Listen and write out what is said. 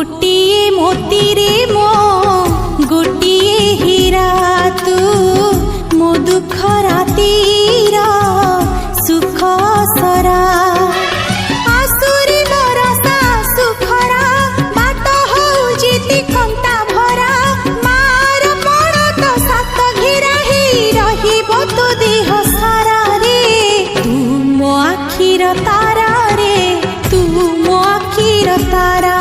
गोटिए मोती रे मो गोटिए हीरा तू मो दुख रातीर सुख सरा आसुरी बरसा सुखरा बाट हौजी तिकंता भरा मार पड़ तो सात घेरा ही रहिब तो देह सारा रे तू मो आखिर तारा रे तू मो आखिर तारा।